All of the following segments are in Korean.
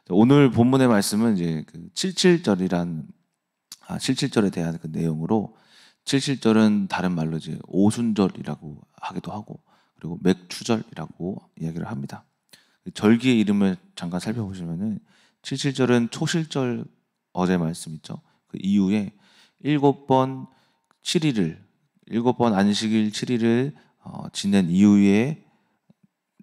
오늘 본문의 말씀은 이제 그 77절이란 77절에 대한 그 내용으로 77절은 다른 말로 이제 오순절이라고 하기도 하고 그리고 맥추절이라고 이야기를 합니다. 절기의 이름을 잠깐 살펴보시면은 77절은 초실절 어제 말씀 있죠. 그 이후에 7번 7일을 7번 안식일 7일을 지낸 이후에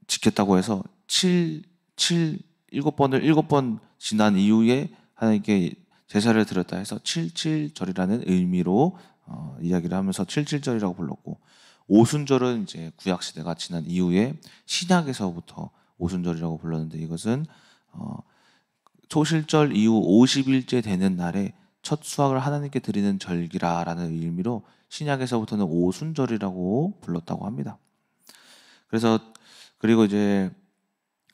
지켰다고 해서 7번을 7번 지난 이후에 하나님께 제사를 드렸다 해서 77절이라는 의미로 이야기를 하면서 77절이라고 불렀고 오순절은 이제 구약 시대가 지난 이후에 신약에서부터 오순절이라고 불렀는데 이것은 초실절 이후 50일째 되는 날에 첫 수확을 하나님께 드리는 절기라라는 의미로 신약에서부터는 오순절이라고 불렀다고 합니다. 그래서 그리고 이제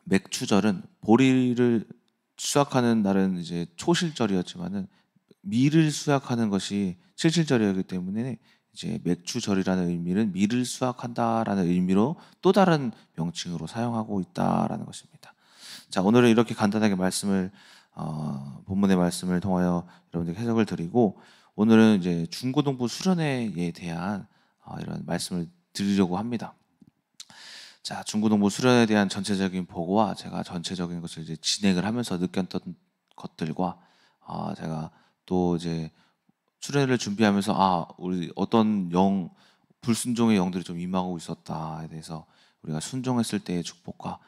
맥추절은 보리를 수확하는 날은 이제 초실절이었지만은 밀을 수확하는 것이 칠칠절이었기 때문에 이제 맥추절이라는 의미는 밀을 수확한다라는 의미로 또 다른 명칭으로 사용하고 있다라는 것입니다. 자, 오늘은 이렇게 간단하게 본문의 말씀을 통하여 여러분들께 해석을 드리고 오늘은 이제 중고등부 수련회에 대한 이런 말씀을 드리려고 합니다. 자, 중고등부 수련에 대한 전체적인 보고와 제가 전체적인 것을 이제 진행을 하면서 느꼈던 것들과 제가 또 이제 수련회를 준비하면서 우리 어떤 불순종의 영들이 좀 임하고 있었다에 대해서 우리가 순종했을 때의 축복과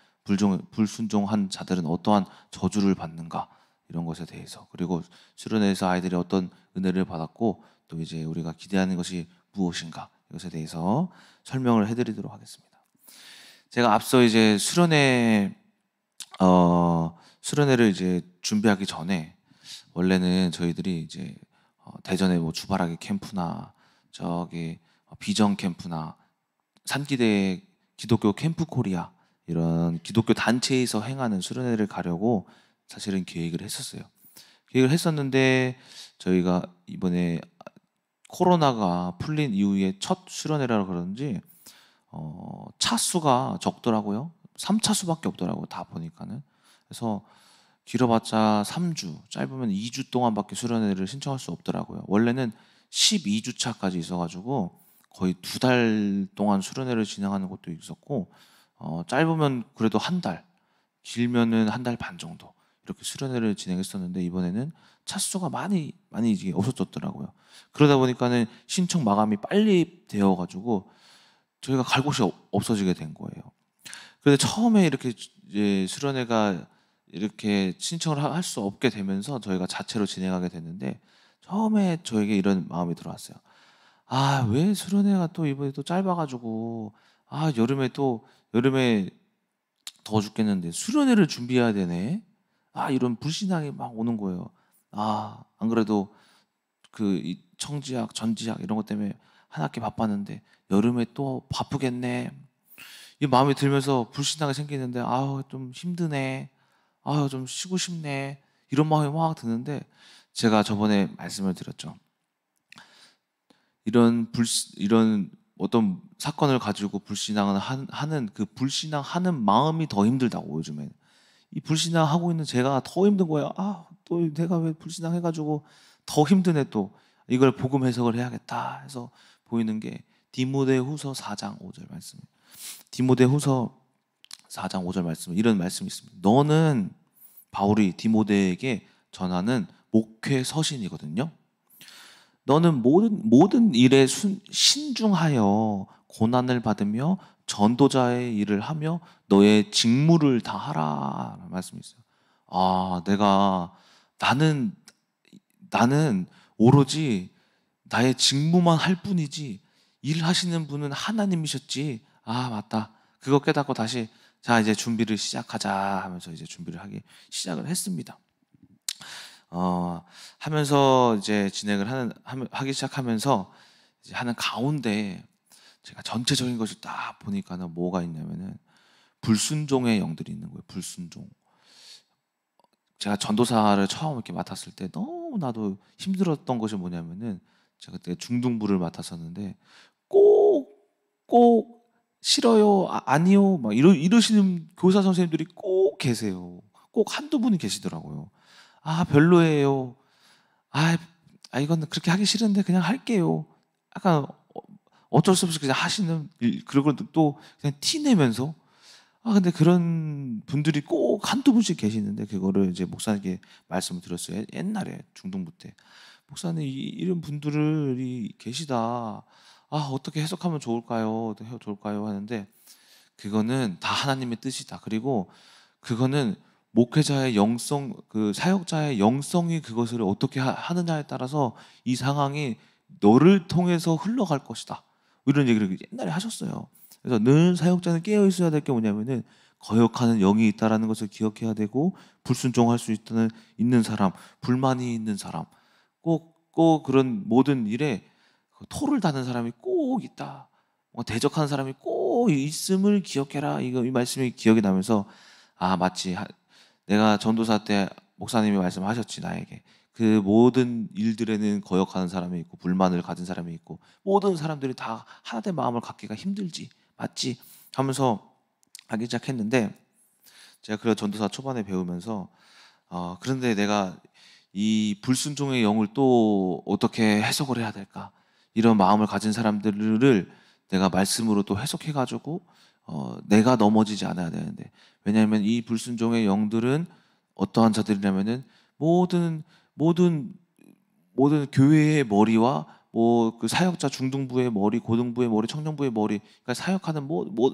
불순종한 자들은 어떠한 저주를 받는가 이런 것에 대해서 그리고 수련회에서 아이들이 어떤 은혜를 받았고 또 이제 우리가 기대하는 것이 무엇인가 이것에 대해서 설명을 해드리도록 하겠습니다. 제가 앞서 이제 수련회를 이제 준비하기 전에 원래는 저희들이 이제 대전에 뭐 주바라기 캠프나 저기 비전 캠프나 산기대 기독교 캠프 코리아 이런 기독교 단체에서 행하는 수련회를 가려고 사실은 계획을 했었어요. 계획을 했었는데 저희가 이번에 코로나가 풀린 이후에 첫 수련회라 그런지 차수가 적더라고요. 3차수밖에 없더라고요. 다 보니까는. 그래서 길어봤자 3주, 짧으면 2주 동안밖에 수련회를 신청할 수 없더라고요. 원래는 12주차까지 있어가지고 거의 2달 동안 수련회를 진행하는 것도 있었고 짧으면 그래도 한 달, 길면은 한 달 반 정도 이렇게 수련회를 진행했었는데 이번에는 차수가 많이 이제 없어졌더라고요. 그러다 보니까는 신청 마감이 빨리 되어가지고 저희가 갈 곳이 없어지게 된 거예요. 그런데 처음에 이렇게 이제 수련회가 이렇게 신청을 할 수 없게 되면서 저희가 자체로 진행하게 됐는데 처음에 저에게 이런 마음이 들어왔어요. 왜 수련회가 또 이번에 또 짧아가지고 여름에 더워 죽겠는데 수련회를 준비해야 되네. 이런 불신앙이 막 오는 거예요. 안 그래도 이 청지학, 전지학 이런 것 때문에 한 학기 바빴는데 여름에 또 바쁘겠네. 이 마음이 들면서 불신앙이 생기는데 좀 힘드네. 좀 쉬고 싶네. 이런 마음이 막 드는데 제가 저번에 말씀을 드렸죠. 이런 어떤 사건을 가지고 불신앙을 하는 그 불신앙하는 마음이 더 힘들다고 요즘에. 이 불신앙하고 있는 제가 더 힘든 거예요. 또 내가 왜 불신앙해가지고 더 힘드네 또. 이걸 복음 해석을 해야겠다 해서 보이는 게 디모데후서 4장 5절 말씀. 디모데후서 4장 5절 말씀 이런 말씀이 있습니다. 너는 바울이 디모데에게 전하는 목회 서신이거든요. 너는 모든 일에 신중하여 고난을 받으며 전도자의 일을 하며 너의 직무를 다하라 말씀이 있어요. 나는 오로지 나의 직무만 할 뿐이지 일하시는 분은 하나님이셨지. 맞다. 그거 깨닫고 다시 자 이제 준비를 시작하자 하면서 이제 준비를 시작을 했습니다. 하면서 이제 하기 시작하면서 이제 하는 가운데 제가 전체적인 것을 딱 보니까는 뭐가 있냐면은 불순종의 영들이 있는 거예요. 불순종. 제가 전도사를 처음 이렇게 맡았을 때 너무나도 힘들었던 것이 뭐냐면은 제가 그때 중등부를 맡았었는데 꼭 싫어요, 아니요, 막 이러시는 교사 선생님들이 꼭 계세요. 꼭 한두 분이 계시더라고요. 아, 별로예요. 이건 그렇게 하기 싫은데 그냥 할게요. 약간 어쩔 수 없이 그냥 하시는 그리고 또 그냥 티 내면서 근데 그런 분들이 꼭 한두 분씩 계시는데 그거를 이제 목사님께 말씀을 드렸어요. 옛날에 중등부 때. 목사님 이런 분들이 계시다. 어떻게 해석하면 좋을까요? 어떻게 해야 좋을까요? 하는데 그거는 다 하나님의 뜻이다. 그리고 그거는 목회자의 영성, 그 사역자의 영성이 그것을 어떻게 하느냐에 따라서 이 상황이 너를 통해서 흘러갈 것이다. 이런 얘기를 옛날에 하셨어요. 그래서 늘 사역자는 깨어 있어야 될 게 뭐냐면은 거역하는 영이 있다라는 것을 기억해야 되고 불순종할 수 있는 사람, 불만이 있는 사람, 꼭 그런 모든 일에 토를 다는 사람이 꼭 있다. 대적하는 사람이 꼭 있음을 기억해라. 이 말씀이 기억이 나면서 마치 내가 전도사 때 목사님이 말씀하셨지 나에게 그 모든 일들에는 거역하는 사람이 있고 불만을 가진 사람이 있고 모든 사람들이 다 하나된 마음을 갖기가 힘들지 맞지 하면서 하기 시작했는데 제가 그 전도사 초반에 배우면서 그런데 내가 이 불순종의 영을 또 어떻게 해석을 해야 될까 이런 마음을 가진 사람들을 내가 말씀으로 또 해석해가지고 내가 넘어지지 않아야 되는데 왜냐하면 이 불순종의 영들은 어떠한 자들이냐면은 모든 교회의 머리와 그 사역자 중등부의 머리, 고등부의 머리, 청년부의 머리, 그러니까 사역하는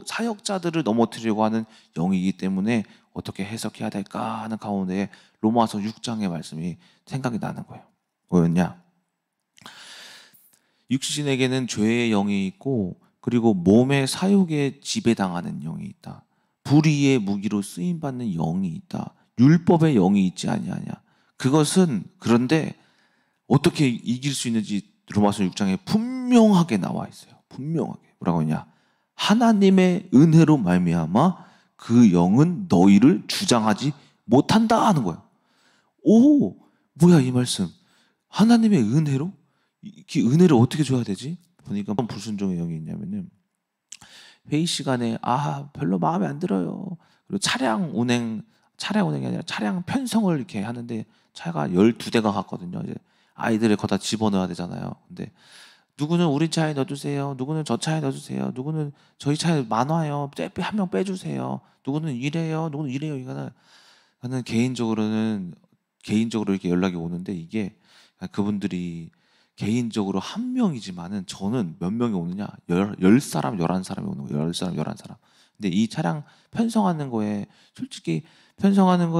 사역자들을 넘어뜨리려고 하는 영이기 때문에 어떻게 해석해야 될까 하는 가운데 로마서 6장의 말씀이 생각이 나는 거예요. 뭐였냐? 육신에게는 죄의 영이 있고 그리고 몸의 사욕에 지배당하는 영이 있다. 불의의 무기로 쓰임받는 영이 있다. 율법의 영이 있지 아니하냐. 그것은 그런데 어떻게 이길 수 있는지 로마서 6장에 분명하게 나와 있어요. 분명하게. 뭐라고 했냐? 하나님의 은혜로 말미암아 그 영은 너희를 주장하지 못한다 하는 거예요. 오, 뭐야 이 말씀. 하나님의 은혜로? 이 은혜를 어떻게 줘야 되지? 보니까 불순종의 영이 있냐면은 회의 시간에 별로 마음에 안 들어요. 그리고 차량이 아니라 차량 편성을 이렇게 하는데 차가 12대가 갔거든요. 이제 아이들을 거기다 집어넣어야 되잖아요. 근데 누구는 우리 차에 넣어주세요. 누구는 저 차에 넣어주세요. 누구는 저희 차에 많아요. 한 명 빼주세요. 누구는 이래요. 누구는 이래요. 나는 개인적으로 이렇게 연락이 오는데 이게 그분들이 개인적으로 한 명이지만은 저는 몇 명이 오느냐? 10사람, 11사람이 오는 거예요. 10사람, 11사람. 근데 이 차량 편성하는 거에 솔직히 편성하는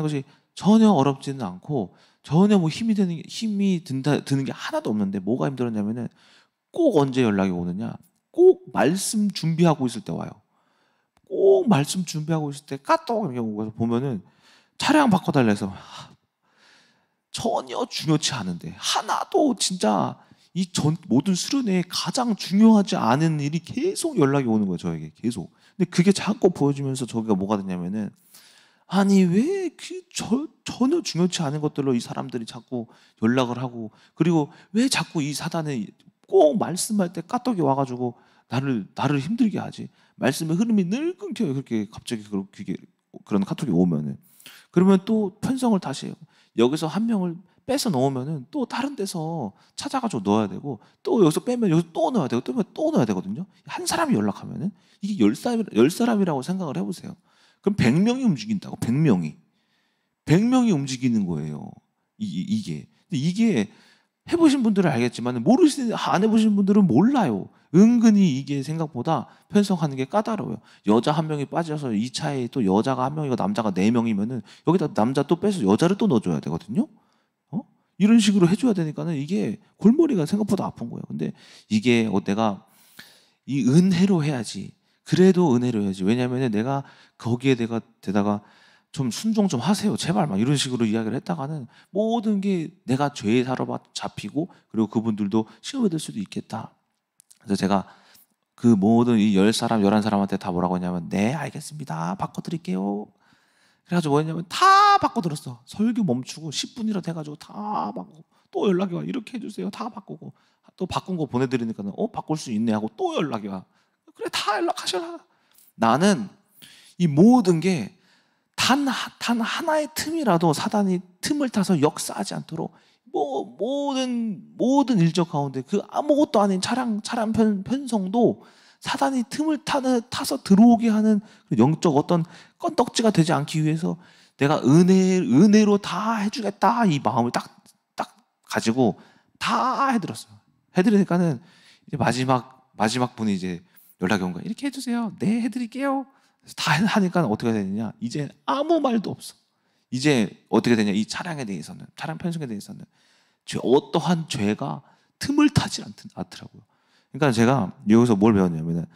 것이 전혀 어렵지는 않고 전혀 힘이 드는 게 하나도 없는데 뭐가 힘들었냐면은 꼭 언제 연락이 오느냐? 꼭 말씀 준비하고 있을 때 와요. 꼭 말씀 준비하고 있을 때 까똑 이렇게 오고 보면은 차량 바꿔달래서 전혀 중요치 않은데 하나도 진짜 모든 수련회에 가장 중요하지 않은 일이 계속 연락이 오는 거예요. 저에게 계속. 근데 그게 자꾸 보여주면서 저기가 뭐가 되냐면은 아니 왜 전혀 중요치 않은 것들로 이 사람들이 자꾸 연락을 하고 그리고 왜 자꾸 이 사단이 꼭 말씀할 때 까떡이 와가지고 나를 힘들게 하지. 말씀의 흐름이 늘 끊겨요. 그렇게 갑자기 그런 카톡이 오면은 그러면 또 편성을 다시 해요. 여기서 한 명을 빼서 넣으면은 또 다른 데서 찾아가지고 넣어야 되고 또 여기서 빼면 여기서 또 넣어야 되고 또 넣어야 되거든요. 한 사람이 연락하면은 이게 열 사람이라고 생각을 해보세요. 그럼 100명이 움직인다고 100명이 움직이는 거예요. 이게 근데 이게 해보신 분들은 알겠지만 안 해보신 분들은 몰라요. 은근히 이게 생각보다 편성하는 게 까다로워요. 여자 한 명이 빠져서 이 차에 또 여자가 한 명이고 남자가 4명이면은 여기다 남자 또 빼서 여자를 또 넣어줘야 되거든요. 이런 식으로 해줘야 되니까는 이게 골머리가 생각보다 아픈 거예요. 근데 이게 내가 이 은혜로 해야지. 그래도 은혜로 해야지. 왜냐면은 내가 거기에 대다가 좀 순종 좀 하세요. 제발 막 이런 식으로 이야기를 했다가는 모든 게 내가 죄에 사로잡히고 그리고 그분들도 시험에 들 수도 있겠다. 그래서 제가 그 모든 이 10사람, 11사람한테 다 뭐라고 했냐면 네, 알겠습니다. 바꿔드릴게요. 그래가지고 뭐였냐면 다 바꿔들었어. 설교 멈추고 10분이라 돼가지고 다 바꾸고 또 연락이 와. 이렇게 해주세요. 다 바꾸고 또 바꾼 거 보내드리니까 바꿀 수 있네 하고 또 연락이 와. 그래 다 연락하셔라. 나는 이 모든 게 단 하나의 틈이라도 사단이 틈을 타서 역사하지 않도록 모든 일적 가운데 그 아무것도 아닌 차량 편성도 사단이 틈을 타서 들어오게 하는 영적 어떤 건덕지가 되지 않기 위해서 내가 은혜로 다 해주겠다 이 마음을 딱 가지고 다 해드렸어요. 해드리니까는 이제 마지막 분이 이제 연락이 온 거예요. 이렇게 해주세요. 네, 해드릴게요. 다 하니까 어떻게 되느냐? 이제 아무 말도 없어. 이제 어떻게 되냐? 이 차량 편성에 대해서는 어떠한 죄가 틈을 타지 않더라고요. 그러니까 제가 여기서 뭘 배웠냐면은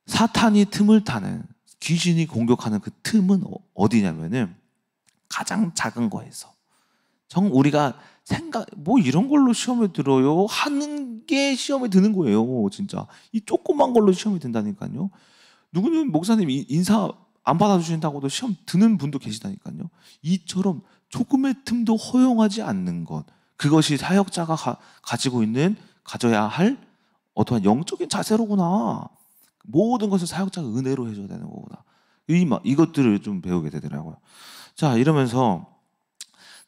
사탄이 틈을 타는 귀신이 공격하는 그 틈은 어디냐면은 가장 작은 거에서 우리가 이런 걸로 시험에 들어요 하는 게 시험에 드는 거예요. 진짜 이 조그만 걸로 시험에 든다니까요. 누구는 목사님 인사 안 받아주신다고도 시험 드는 분도 계시다니까요. 이처럼 조금의 틈도 허용하지 않는 것, 그것이 사역자가 가져야 할 어떠한 영적인 자세로구나. 모든 것을 사역자가 은혜로 해줘야 되는 거구나. 이것들을 좀 배우게 되더라고요. 자, 이러면서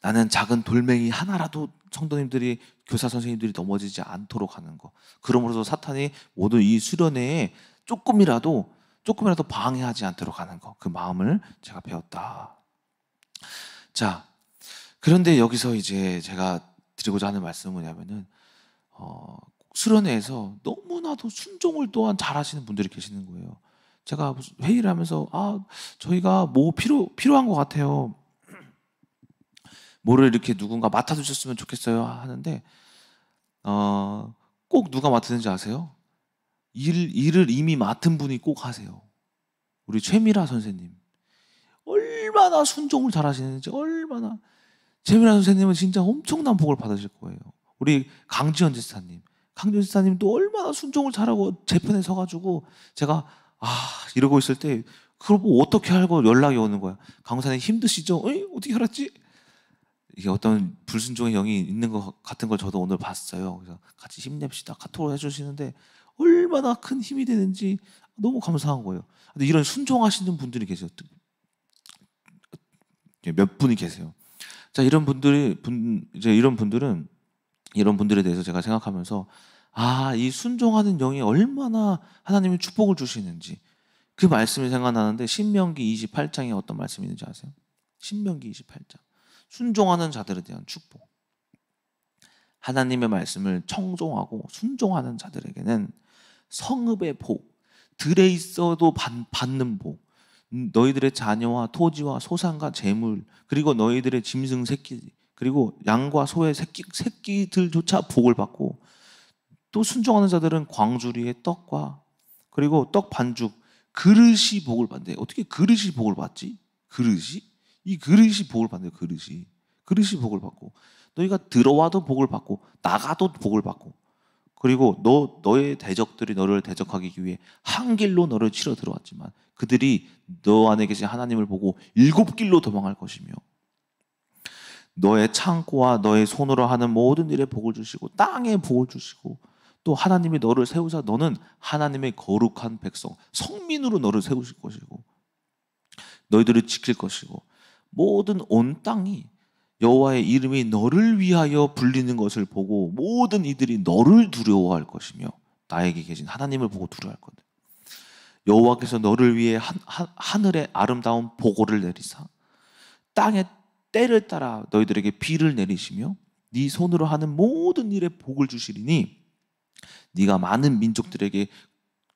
나는 작은 돌멩이 하나라도 성도님들이, 교사 선생님들이 넘어지지 않도록 하는 거. 그러므로서 사탄이 모두 이 수련회에 조금이라도 방해하지 않도록 하는 거. 그 마음을 제가 배웠다. 자, 그런데 여기서 이제 제가 드리고자 하는 말씀은 뭐냐면은 수련회에서 너무나도 순종을 또한 잘하시는 분들이 계시는 거예요. 제가 회의를 하면서 저희가 필요한 것 같아요. 뭐를 이렇게 누군가 맡아주셨으면 좋겠어요 하는데 꼭 누가 맡았는지 아세요? 일을 이미 맡은 분이 꼭 하세요. 우리 최미라 선생님 얼마나 순종을 잘하시는지. 최미라 선생님은 진짜 엄청난 복을 받으실 거예요. 우리 강지현 지사님도 얼마나 순종을 잘하고 제 편에 서가지고 제가 이러고 있을 때 그걸 뭐 어떻게 알고 연락이 오는 거야. 강사님 힘드시죠? 어떻게 알았지? 이게 어떤 불순종의 영이 있는 것 같은 걸 저도 오늘 봤어요. 그래서 같이 힘냅시다 카톡을 해주시는데 얼마나 큰 힘이 되는지 너무 감사한 거예요. 근데 이런 순종하시는 분들이 계세요. 몇 분이 계세요. 자, 이런 분들에 대해서 제가 생각하면서 이 순종하는 영이 얼마나 하나님이 축복을 주시는지 그 말씀이 생각나는데, 신명기 28장에 어떤 말씀이 있는지 아세요? 신명기 28장. 순종하는 자들에 대한 축복. 하나님의 말씀을 청종하고 순종하는 자들에게는 성읍의 복, 들에 있어도 받는 복, 너희들의 자녀와 토지와 소산과 재물, 그리고 너희들의 짐승 새끼, 그리고 양과 소의 새끼들조차 복을 받고, 또 순종하는 자들은 광주리의 떡과 그리고 떡 반죽, 그릇이 복을 받는데, 어떻게 그릇이 복을 받지? 이 그릇이 복을 받는데, 그릇이 복을 받고, 너희가 들어와도 복을 받고 나가도 복을 받고, 그리고 너의 대적들이 너를 대적하기 위해 한 길로 너를 치러 들어왔지만 그들이 너 안에 계신 하나님을 보고 7길로 도망할 것이며, 너의 창고와 너의 손으로 하는 모든 일에 복을 주시고 땅에 복을 주시고, 또 하나님이 너를 세우사 너는 하나님의 거룩한 백성, 성민으로 너를 세우실 것이고, 너희들을 지킬 것이고, 모든 온 땅이 여호와의 이름이 너를 위하여 불리는 것을 보고 모든 이들이 너를 두려워할 것이며, 나에게 계신 하나님을 보고 두려워할 거다. 여호와께서 너를 위해 하늘에 아름다운 보고를 내리사 땅에 때를 따라 너희들에게 비를 내리시며 네 손으로 하는 모든 일에 복을 주시리니, 네가 많은 민족들에게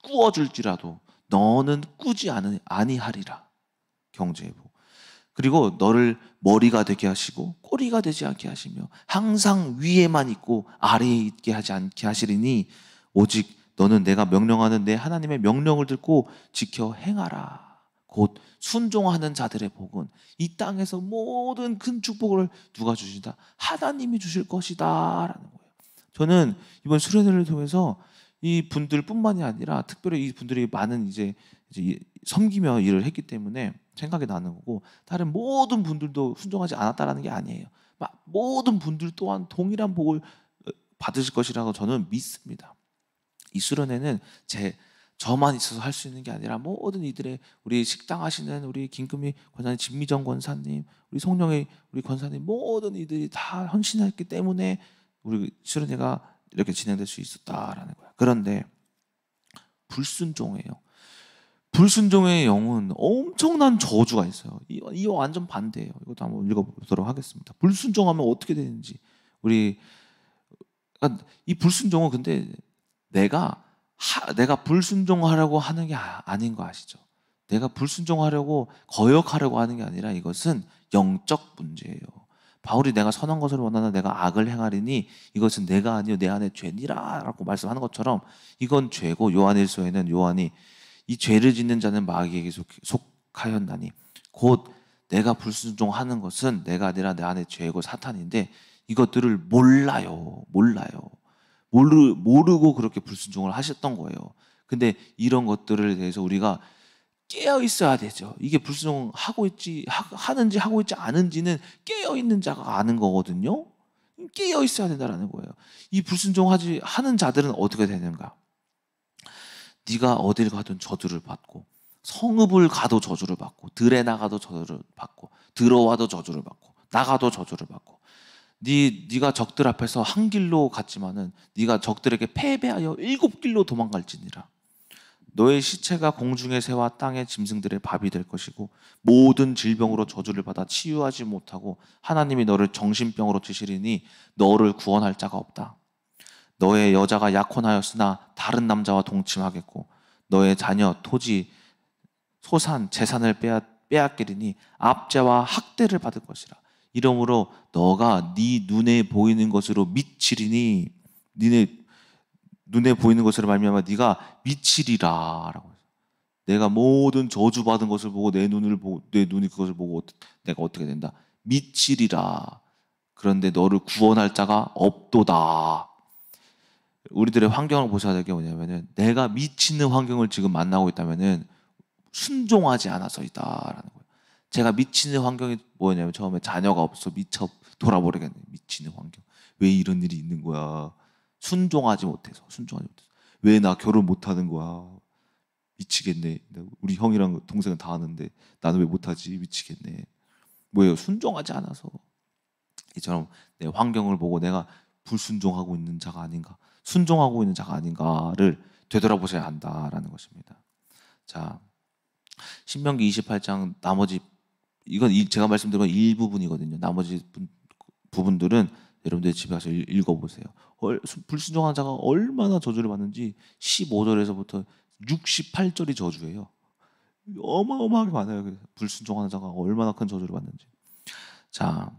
꾸어줄지라도 너는 꾸지 아니하리라. 경제의 복. 그리고 너를 머리가 되게 하시고 꼬리가 되지 않게 하시며 항상 위에만 있고 아래에 있게 하지 않게 하시리니, 오직 너는 내가 명령하는 내 하나님의 명령을 듣고 지켜 행하라. 곧 순종하는 자들의 복은 이 땅에서 모든 큰 축복을 누가 주신다? 하나님이 주실 것이다 라는 거예요. 저는 이번 수련회를 통해서 이 분들뿐만이 아니라 특별히 이 분들이 많은 이제 섬기며 일을 했기 때문에 생각이 나는 거고, 다른 모든 분들도 순종하지 않았다라는 게 아니에요. 모든 분들 또한 동일한 복을 받으실 것이라고 저는 믿습니다. 이 수련회는 저만 있어서 할 수 있는 게 아니라 모든 이들의, 우리 식당 하시는 우리 김금희 권사님, 진미정 권사님, 우리 송영의 우리 권사님, 모든 이들이 다 헌신했기 때문에 우리 수련회가 이렇게 진행될 수 있었다라는 거야. 그런데 불순종이에요. 불순종의 영은 엄청난 저주가 있어요. 이 완전 반대예요. 이것도 한번 읽어보도록 하겠습니다. 불순종하면 어떻게 되는지. 그러니까 이 불순종은 근데 내가 불순종하려고 하는 게 아닌 거 아시죠? 내가 불순종하려고 거역하려고 하는 게 아니라 이것은 영적 문제예요. 바울이 내가 선한 것을 원하나 내가 악을 행하리니 이것은 내가 아니요 내 안에 죄니라 라고 말씀하는 것처럼 이건 죄고, 요한일서에는 요한이 이 죄를 짓는 자는 마귀에게 속하였나니 곧 내가 불순종하는 것은 내가 아니라 내 안에 죄고 사탄인데 이것들을 몰라요. 모르고 그렇게 불순종을 하셨던 거예요. 근데 이런 것들에 대해서 우리가 깨어 있어야 되죠. 이게 불순종하고 하는지 하고 있지 않은지는 깨어 있는 자가 아는 거거든요. 깨어 있어야 된다는 거예요. 이 하는 자들은 어떻게 되는가? 네가 어딜 가든 저주를 받고, 성읍을 가도 저주를 받고, 들에 나가도 저주를 받고, 들어와도 저주를 받고, 나가도 저주를 받고, 네가 적들 앞에서 한 길로 갔지만은 네가 적들에게 패배하여 7길로 도망갈지니라. 너의 시체가 공중의 새와 땅의 짐승들의 밥이 될 것이고 모든 질병으로 저주를 받아 치유하지 못하고 하나님이 너를 정신병으로 치시리니 너를 구원할 자가 없다. 너의 여자가 약혼하였으나 다른 남자와 동침하겠고 너의 자녀, 토지, 소산, 재산을 빼앗기리니 압제와 학대를 받을 것이라. 이러므로 너가 네 눈에 보이는 것으로 미치리니 눈에 보이는 것으로 말미암아 네가 미치리라라고. 내가 모든 저주받은 것을 보고 내 눈이 그것을 보고 내가 어떻게 된다? 미치리라. 그런데 너를 구원할 자가 없도다. 우리들의 환경을 보셔야 될 게 뭐냐면은 내가 미치는 환경을 지금 만나고 있다면은 순종하지 않아서이다라는 거예요. 제가 미치는 환경이 뭐냐면 처음에 자녀가 없어 미쳐 돌아버리겠네. 미치는 환경. 왜 이런 일이 있는 거야? 순종하지 못해서. 왜 나 결혼 못하는 거야? 미치겠네. 우리 형이랑 동생은 다 하는데 나는 왜 못하지? 미치겠네. 뭐예요? 순종하지 않아서. 이처럼 내 환경을 보고 내가 불순종하고 있는 자가 아닌가, 순종하고 있는 자가 아닌가를 되돌아보셔야 한다라는 것입니다. 자, 신명기 28장 나머지, 이건 제가 말씀드린 건 일부분이거든요. 나머지 부분들은 여러분들 집에 가서 읽어보세요. 불순종한 자가 얼마나 저주를 받는지 15절에서부터 68절이 저주예요. 어마어마하게 많아요. 불순종하는 자가 얼마나 큰 저주를 받는지. 자,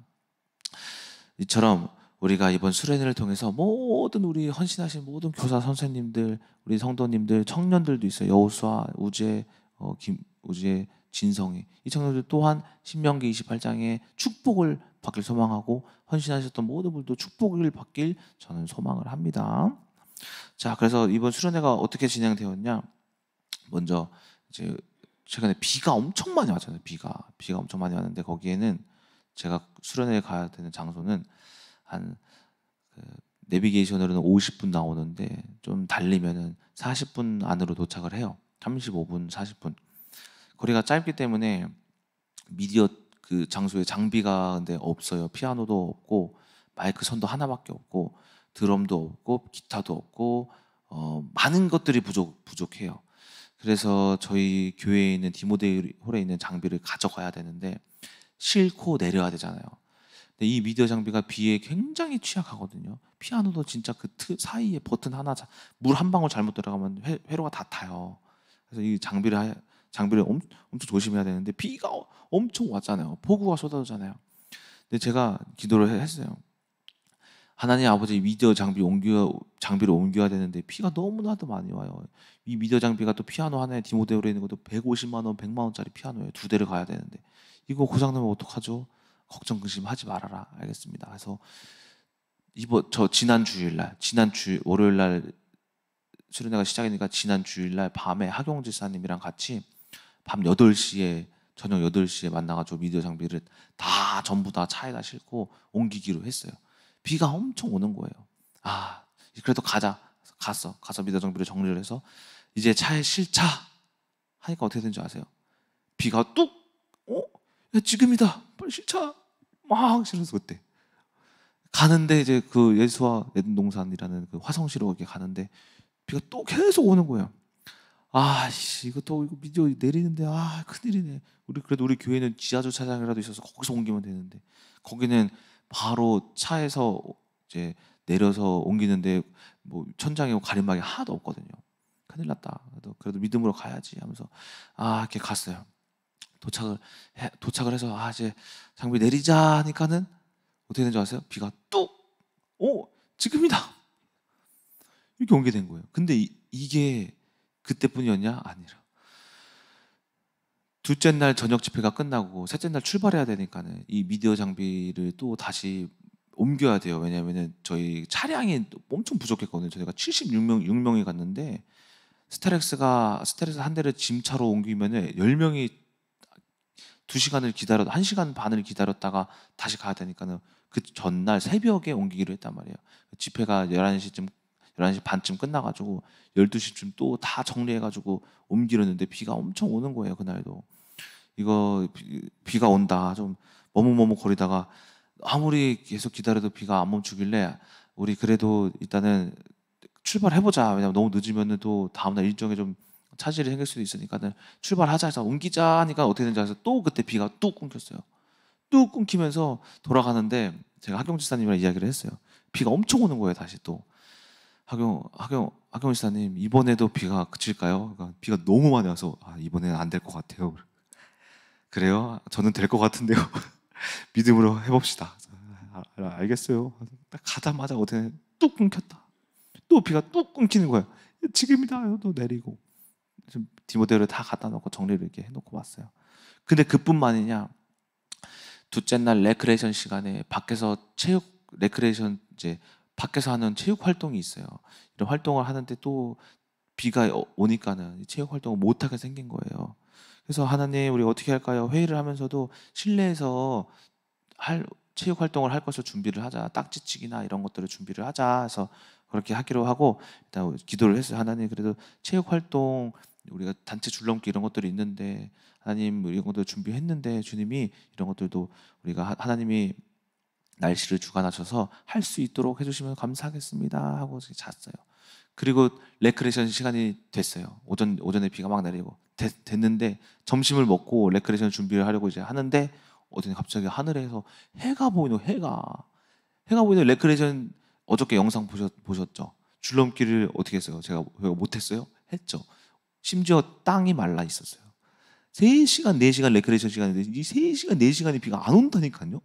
이처럼 우리가 이번 수련회를 통해서 모든 우리 헌신하신 모든 교사 선생님들, 우리 성도님들, 청년들도 있어요. 여호수아, 우재, 우재, 진성이, 이 청년들 또한 신명기 28장에 축복을 받길 소망하고 헌신하셨던 모든 분도 축복을 받길 저는 소망을 합니다. 자, 그래서 이번 수련회가 어떻게 진행되었냐? 먼저 이제 최근에 비가 엄청 많이 왔잖아요. 비가 엄청 많이 왔는데 거기에는 제가 수련회에 가야 되는 장소는 한 내비게이션으로는 50분 나오는데 좀 달리면은 40분 안으로 도착을 해요. 35분, 40분. 거리가 짧기 때문에 미디어 그 장소에 장비가 근데 없어요. 피아노도 없고 마이크 선도 하나밖에 없고 드럼도 없고 기타도 없고 많은 것들이 부족해요. 그래서 저희 교회에 있는 디모데 홀에 있는 장비를 가져가야 되는데 싣고 내려야 되잖아요. 근데 이 미디어 장비가 비에 굉장히 취약하거든요. 피아노도 진짜 그 사이에 버튼 하나, 물 한 방울 잘못 들어가면 회로가 다 타요. 그래서 이 장비를 엄청 조심해야 되는데 비가 엄청 왔잖아요. 폭우가 쏟아지잖아요. 근데 제가 기도를 했어요. 하나님 아버지, 미디어 장비를 옮겨야 되는데 비가 너무나도 많이 와요. 이 미디어 장비가 또 피아노 하나에 디모데오에 있는 것도 150만 원, 100만 원짜리 피아노예요. 2대를 가야 되는데 이거 고장나면 어떡하죠? 걱정 근심하지 말아라. 알겠습니다. 그래서 지난 월요일 날 수련회가 시작이니까 지난 주일날 밤에 하경 지사님이랑 같이 밤 8시에 저녁 8시에 만나가지고 미디어 장비를 다 전부 다 차에다 싣고 옮기기로 했어요. 비가 엄청 오는 거예요. 그래도 가서 미디어 장비를 정리를 해서 이제 차에 실차 하니까 어떻게 되는지 아세요? 비가 뚝! 어? 야, 지금이다! 빨리 실차! 막 이러면서 그때 가는데 이제 그 예수와 내동산이라는 그 화성시로 이렇게 가는데 비가 또 계속 오는 거예요. 아씨 이거 또 이거 미디어 내리는데 아 큰일이네. 우리 그래도 우리 교회는 지하 주차장이라도 있어서 거기서 옮기면 되는데 거기는 바로 차에서 이제 내려서 옮기는데 뭐 천장에 가림막이 하나도 없거든요. 큰일 났다. 그래도 믿음으로 가야지 하면서 이렇게 갔어요. 도착을 해서 이제 장비 내리자 하니까는 어떻게 되는지 아세요? 비가 뚝! 오! 지금이다! 이렇게 옮게 된 거예요. 근데 이게 그때뿐이었냐? 아니라. 둘째 날 저녁 집회가 끝나고 셋째 날 출발해야 되니까는 이 미디어 장비를 또 다시 옮겨야 돼요. 왜냐면은 저희 차량이 엄청 부족했거든요. 저희가 76명이 갔는데 스테렉스 한 대를 짐차로 옮기면은 10명이 2시간을 기다려 1시간 반을 기다렸다가 다시 가야 되니까는 그 전날 새벽에 옮기기로 했단 말이에요. 집회가 11시 반쯤 끝나가지고 12시쯤 또 다 정리해가지고 옮기려는데 비가 엄청 오는 거예요. 그날도 이거 비가 온다 좀 머뭇머뭇거리다가 아무리 계속 기다려도 비가 안 멈추길래 우리 그래도 일단은 출발해보자. 왜냐면 너무 늦으면은 또 다음날 일정에 좀 차질이 생길 수도 있으니까는 출발하자 해서 옮기자 하니까 어떻게 된지 알아서 또 그때 비가 뚝 끊겼어요. 뚝 끊기면서 돌아가는데 제가 학경 지사님이랑 이야기를 했어요. 비가 엄청 오는 거예요. 다시 또 학경 지사님 이번에도 비가 그칠까요? 그러니까 비가 너무 많이 와서 이번에는 안 될 것 같아요. 그래요? 저는 될 것 같은데요. 믿음으로 해봅시다. 알겠어요. 딱 가자마자 어떻게 뚝 끊겼다. 또 비가 뚝 끊기는 거예요. 지금이다. 또 내리고 디모데를 다 갖다 놓고 정리를 이렇게 해놓고 왔어요. 근데 그뿐만이냐 둘째 날 레크레이션 시간에 밖에서 레크레이션 이제 밖에서 하는 체육 활동이 있어요. 이런 활동을 하는데 또 비가 오니까는 체육 활동을 못 하게 생긴 거예요. 그래서 하나님 우리 어떻게 할까요? 회의를 하면서도 실내에서 할 체육 활동을 할 것을 준비를 하자. 딱지치기나 이런 것들을 준비를 하자 해서 그렇게 하기로 하고 일단 기도를 했어요. 하나님 그래도 체육 활동 우리가 단체 줄넘기 이런 것들이 있는데 하나님 이런 것들 준비했는데 주님이 이런 것들도 우리가 하나님이 날씨를 주관하셔서 할 수 있도록 해주시면 감사하겠습니다 하고 잤어요. 그리고 레크레이션 시간이 됐어요. 오전에 비가 막 내리고 됐는데 점심을 먹고 레크레이션 준비를 하려고 이제 하는데 어디 갑자기 하늘에서 해가 보이는 해가 보이는 레크레이션 어저께 영상 보셨죠? 줄넘기를 어떻게 했어요? 제가 못했어요? 했죠. 심지어 땅이 말라 있었어요. 3시간, 4시간 레크레이션 시간인데 이 3시간, 4시간이 비가 안 온다니까요.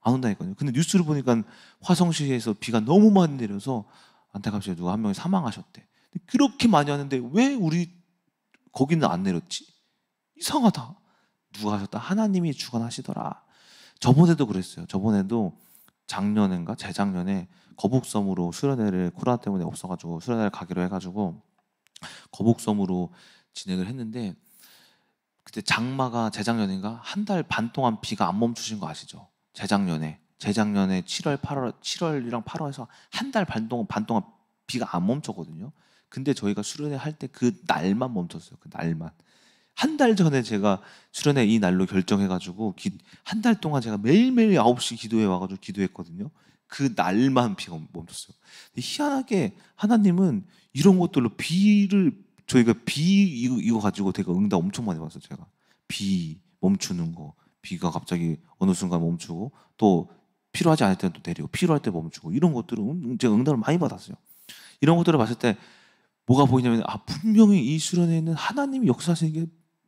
안 온다니까요. 근데 뉴스를 보니까 화성시에서 비가 너무 많이 내려서 안타깝게 누가 한 명이 사망하셨대. 그렇게 많이 하는데 왜 우리 거기는 안 내렸지? 이상하다. 누가 하셨다? 하나님이 주관하시더라. 저번에도 그랬어요. 저번에도 작년인가 재작년에 거북섬으로 수련회를 코로나 때문에 없어가지고 수련회를 가기로 해가지고 거북섬으로 진행을 했는데 그때 장마가 재작년인가 한 달 반 동안 비가 안 멈추신 거 아시죠? 재작년에 7월 8월 7월이랑 8월에서 한 달 반 동안 비가 안 멈췄거든요. 근데 저희가 수련회 할 때 그 날만 멈췄어요. 그 날만. 한 달 전에 제가 수련회 이 날로 결정해가지고 한 달 동안 제가 매일매일 9시 기도회 와가지고 기도했거든요. 그 날만 비가 멈췄어요. 희한하게 하나님은 이런 것들로 저희가 이거 가지고 되게 응답 엄청 많이 받았어요. 제가 비 멈추는 거, 비가 갑자기 어느 순간 멈추고 또 필요하지 않을 때는 또 내리고 필요할 때 멈추고 이런 것들은 제가 응답을 많이 받았어요. 이런 것들을 봤을 때 뭐가 보이냐면 분명히 이 수련회에는 하나님이 역사하시는 게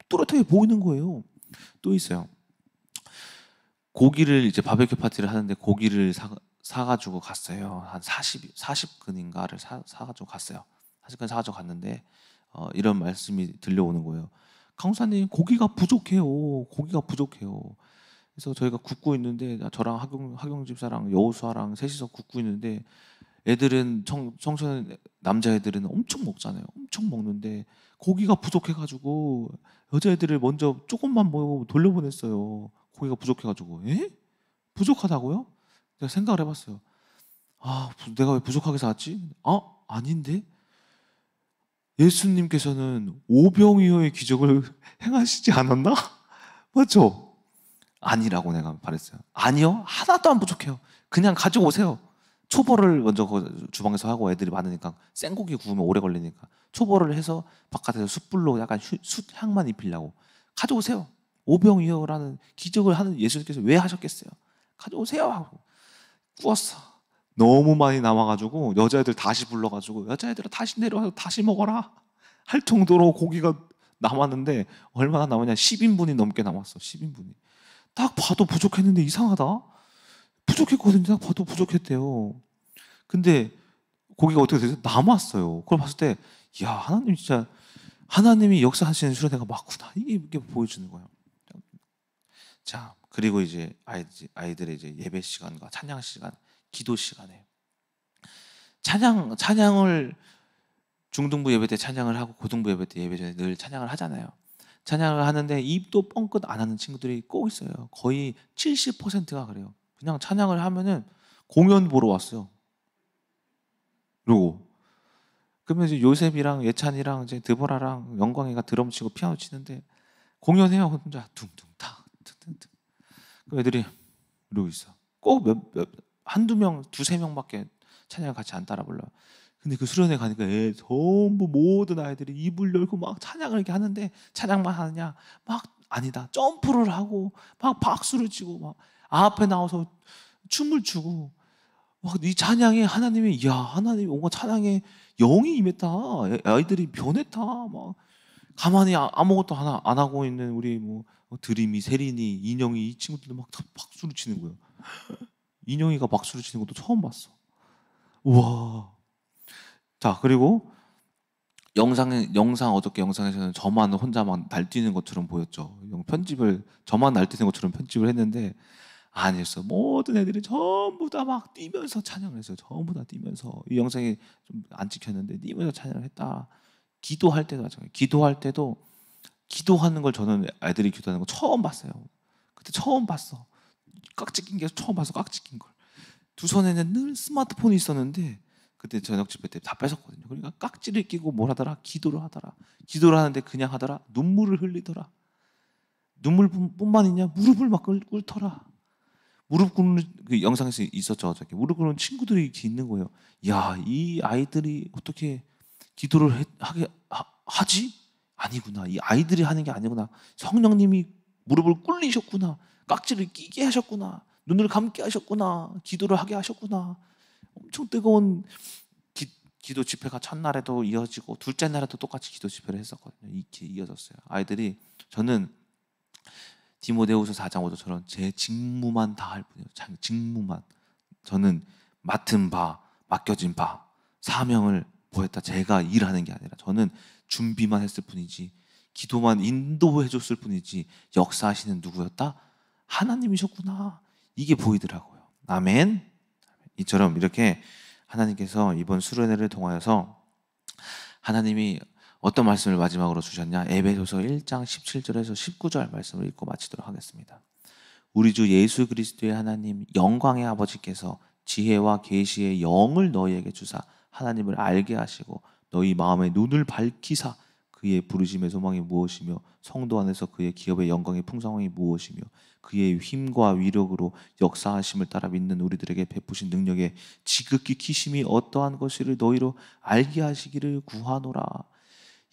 또렷하게 보이는 거예요. 또 있어요. 고기를 이제 바베큐 파티를 하는데 고기를 사가지고 갔어요. 한 40근인가를 사가지고 갔어요. 40근 사가지고 갔는데 이런 말씀이 들려오는 거예요. 강사님 고기가 부족해요. 고기가 부족해요. 그래서 저희가 굽고 있는데 저랑 하경 집사랑 여우수아랑 셋이서 굽고 있는데 애들은 청소년 남자애들은 엄청 먹잖아요. 엄청 먹는데 고기가 부족해가지고 여자애들을 먼저 조금만 뭐 돌려보냈어요. 고기가 부족해가지고 부족하다고요? 내가 생각을 해봤어요. 내가 왜 부족하게 사왔지? 아닌데 예수님께서는 오병이어의 기적을 행하시지 않았나? 맞죠? 아니라고 내가 말했어요. 아니요, 하나도 안 부족해요. 그냥 가져오세요. 초벌을 먼저 주방에서 하고, 애들이 많으니까 생고기 구우면 오래 걸리니까 초벌을 해서 바깥에서 숯불로 약간 숯향만 입히려고 가져오세요. 오병이어라는 기적을 하는 예수님께서 왜 하셨겠어요? 가져오세요 하고 구웠어. 너무 많이 남아가지고 여자애들 다시 불러가지고, 여자애들아 다시 내려와서 다시 먹어라 할 정도로 고기가 남았는데, 얼마나 남았냐, 10인분이 넘게 남았어. 10인분이. 딱 봐도 부족했는데 이상하다. 부족했거든요. 딱 봐도 부족했대요. 근데 고기가 어떻게 되죠? 남았어요. 그걸 봤을 때, 야, 하나님 진짜, 하나님이 역사하시는 수련회가 맞구나, 이게 보여주는 거예요. 자, 그리고 이제 아이들의 이제 예배 시간과 찬양 시간, 기도 시간에 찬양을 중등부 예배 때 찬양을 하고 고등부 예배 때 예배 전에 늘 찬양을 하잖아요. 찬양을 하는데 입도 뻥끗 안 하는 친구들이 꼭 있어요. 거의 70%가 그래요. 그냥 찬양을 하면은 공연 보러 왔어요. 그러고 그러면 이제 요셉이랑 예찬이랑 이제 드보라랑 영광이가 드럼 치고 피아노 치는데 공연해요. 혼자 둥둥탁 둥둥둥. 그 애들이 이러고 있어. 꼭 한두 명, 두세 명밖에 찬양을 같이 안 따라 불러요. 근데 그 수련회 가니까 전부 모든 아이들이 입을 열고 막 찬양을 이렇게 하는데, 찬양만 하느냐? 막 아니다. 점프를 하고 막 박수를 치고 막 앞에 나와서 춤을 추고, 막 이 찬양에 하나님이, 야, 하나님이 뭔가 찬양에 영이 임했다. 아이들이 변했다. 막 가만히 아무것도 하나 안 하고 있는 우리 뭐 드림이, 세린이, 인영이, 이 친구들도 막 박수를 치는 거예요. 인영이가 박수를 치는 것도 처음 봤어. 우와. 자, 그리고 어저께 영상에서는 저만 혼자 막 날뛰는 것처럼 보였죠. 편집을 저만 날뛰는 것처럼 편집을 했는데 아니었어. 모든 애들이 전부 다 막 뛰면서 찬양을 했어요. 전부 다 뛰면서. 이 영상이 좀 안 찍혔는데 뛰면서 찬양을 했다. 기도할 때도 마찬가지예요. 기도할 때도 기도하는 걸 저는 애들이 기도하는 거 처음 봤어요. 그때 처음 봤어. 깍지 낀 게 처음 봐서 깍지 낀 걸. 두 손에는 늘 스마트폰이 있었는데 그때 저녁 집회 때 다 뺏었거든요. 그러니까 깍지를 끼고 뭘 하더라? 기도를 하더라. 기도를 하는데 그냥 하더라? 눈물을 흘리더라. 눈물뿐만 있냐? 무릎을 막 꿇더라. 무릎 꿇는 그 영상에서 있었죠. 저기 무릎 꿇는 친구들이 이렇게 있는 거예요. 야, 이 아이들이 어떻게 기도를 하지? 아니구나. 이 아이들이 하는 게 아니구나. 성령님이 무릎을 꿇리셨구나. 깍지를 끼게 하셨구나. 눈을 감게 하셨구나. 기도를 하게 하셨구나. 엄청 뜨거운 기도 집회가 첫날에도 이어지고 둘째 날에도 똑같이 기도 집회를 했었거든요. 이렇게 이어졌어요. 아이들이, 저는 디모데후서 4장 5절처럼 제 직무만 다 할 뿐이에요. 직무만. 저는 맡은 바, 맡겨진 바, 사명을 보였다. 제가 일하는 게 아니라 저는 준비만 했을 뿐이지, 기도만 인도해 줬을 뿐이지, 역사하시는 누구였다? 하나님이셨구나. 이게 보이더라고요. 아멘. 이처럼 이렇게 하나님께서 이번 수련회를 통하여서 하나님이 어떤 말씀을 마지막으로 주셨냐? 에베소서 1장 17절에서 19절 말씀을 읽고 마치도록 하겠습니다. 우리 주 예수 그리스도의 하나님 영광의 아버지께서 지혜와 계시의 영을 너희에게 주사 하나님을 알게 하시고 너희 마음의 눈을 밝히사 그의 부르심의 소망이 무엇이며 성도 안에서 그의 기업의 영광의 풍성함이 무엇이며 그의 힘과 위력으로 역사하심을 따라 믿는 우리들에게 베푸신 능력의 지극히 키심이 어떠한 것이를 너희로 알게 하시기를 구하노라.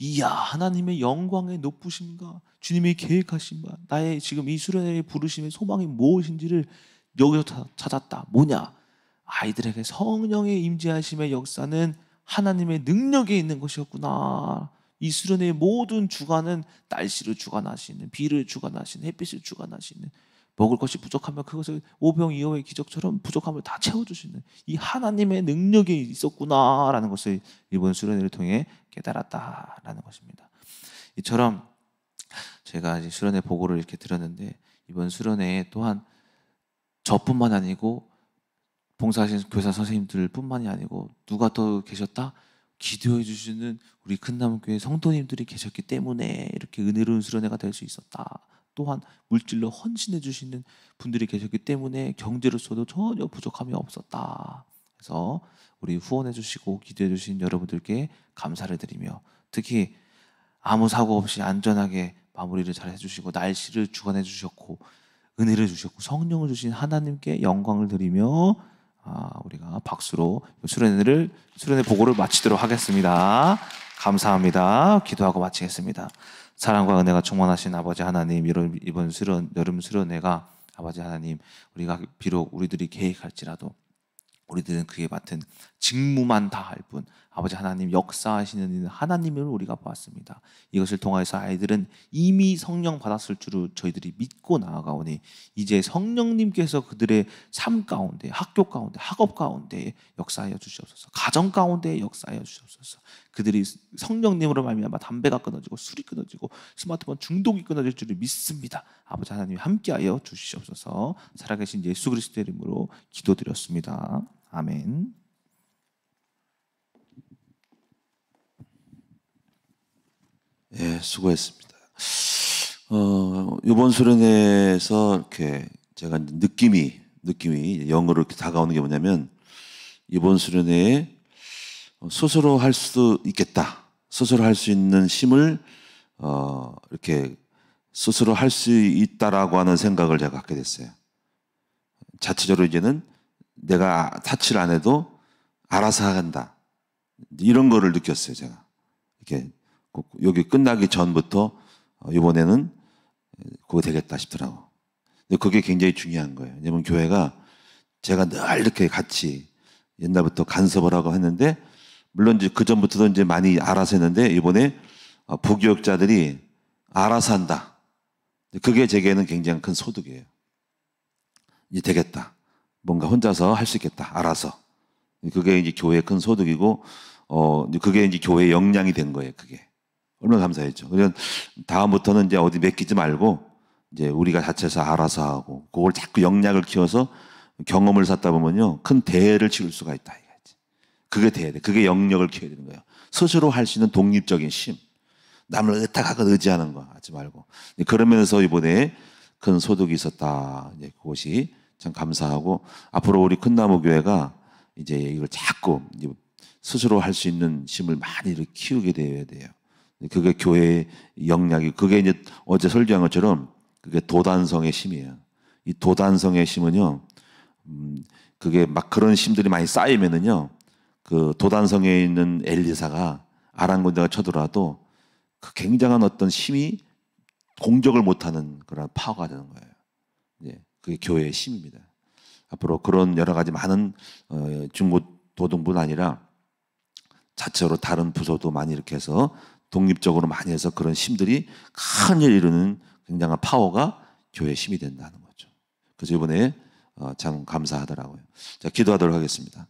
이야, 하나님의 영광의 높으심과 주님의 계획하심과 나의 지금 이 수련회의 부르심의 소망이 무엇인지를 여기서 찾았다. 뭐냐? 아이들에게 성령의 임재하심의 역사는 하나님의 능력에 있는 것이었구나. 이 수련회의 모든 주관은 날씨를 주관하시는, 비를 주관하시는, 햇빛을 주관하시는, 먹을 것이 부족하면 그것을 오병이어의 기적처럼 부족함을 다 채워주시는 이 하나님의 능력이 있었구나라는 것을 이번 수련회를 통해 깨달았다라는 것입니다. 이처럼 제가 이제 수련회 보고를 이렇게 들었는데, 이번 수련회에 또한 저뿐만 아니고 봉사하신 교사 선생님들 뿐만이 아니고 누가 또 계셨다? 기도해 주시는 우리 큰나무교회 성도님들이 계셨기 때문에 이렇게 은혜로운 수련회가 될 수 있었다. 또한 물질로 헌신해 주시는 분들이 계셨기 때문에 경제로서도 전혀 부족함이 없었다. 그래서 우리 후원해 주시고 기도해 주신 여러분들께 감사를 드리며 특히 아무 사고 없이 안전하게 마무리를 잘 해주시고 날씨를 주관해 주셨고 은혜를 주셨고 성령을 주신 하나님께 영광을 드리며 우리가 박수로 수련의 보고를 마치도록 하겠습니다. 감사합니다. 기도하고 마치겠습니다. 사랑과 은혜가 충만하신 아버지 하나님, 이번 여름 수련회가 아버지 하나님, 우리가 비록 우리들이 계획할지라도 우리들은 그에 맡은 직무만 다할 뿐 아버지 하나님 역사하시는 하나님을 우리가 보았습니다. 이것을 통해서 아이들은 이미 성령 받았을 줄을 저희들이 믿고 나아가오니 이제 성령님께서 그들의 삶 가운데, 학교 가운데, 학업 가운데 역사하여 주시옵소서. 가정 가운데 역사하여 주시옵소서. 그들이 성령님으로 말미암아 담배가 끊어지고 술이 끊어지고 스마트폰 중독이 끊어질 줄을 믿습니다. 아버지 하나님 함께하여 주시옵소서. 살아계신 예수 그리스도의 이름으로 기도드렸습니다. 아멘. 예, 수고했습니다. 이번 수련회에서 이렇게 제가 느낌이 영어로 이렇게 다가오는 게 뭐냐면, 이번 수련회에 스스로 할 수도 있겠다. 스스로 할 수 있는 힘을 이렇게 스스로 할 수 있다라고 하는 생각을 제가 갖게 됐어요. 자체적으로 이제는 내가 타치를 안 해도 알아서 한다. 이런 거를 느꼈어요, 제가. 이렇게 여기 끝나기 전부터 이번에는 그거 되겠다 싶더라고. 근데 그게 굉장히 중요한 거예요. 왜냐면 교회가 제가 늘 이렇게 같이 옛날부터 간섭을 하고 했는데, 물론 이제 그 전부터도 이제 많이 알아서 했는데, 이번에 부교육자들이 알아서 한다. 그게 제게는 굉장히 큰 소득이에요. 이제 되겠다. 뭔가 혼자서 할 수 있겠다. 알아서. 그게 이제 교회의 큰 소득이고, 그게 이제 교회의 역량이 된 거예요. 그게. 얼마나 감사했죠. 그래서 다음부터는 이제 어디 맡기지 말고, 이제 우리가 자체에서 알아서 하고, 그걸 자꾸 역량을 키워서 경험을 쌓다 보면요, 큰 대회를 치를 수가 있다. 이거지. 그게 돼야 돼. 그게 영역을 키워야 되는 거예요. 스스로 할 수 있는 독립적인 심. 남을 의탁하고 의지하는 거 하지 말고. 그러면서 이번에 큰 소득이 있었다. 이제 그것이 참 감사하고, 앞으로 우리 큰나무 교회가 이제 이걸 자꾸 이제 스스로 할 수 있는 힘을 많이 이렇게 키우게 되어야 돼요. 그게 교회의 역량이, 그게 이제 어제 설교한 것처럼 그게 도단성의 힘이에요. 이 도단성의 힘은요, 그게 막 그런 힘들이 많이 쌓이면은요, 그 도단성에 있는 엘리사가 아랑군대가 쳐들어와도 그 굉장한 어떤 힘이 공격을 못하는 그런 파워가 되는 거예요. 예, 그게 교회의 힘입니다. 앞으로 그런 여러 가지 많은 중고도등뿐 아니라 자체로 다른 부서도 많이 이렇게 해서 독립적으로 많이 해서 그런 힘들이 큰 일 이루는 굉장한 파워가 교회의 힘이 된다는 거죠. 그래서 이번에 참 감사하더라고요. 자, 기도하도록 하겠습니다.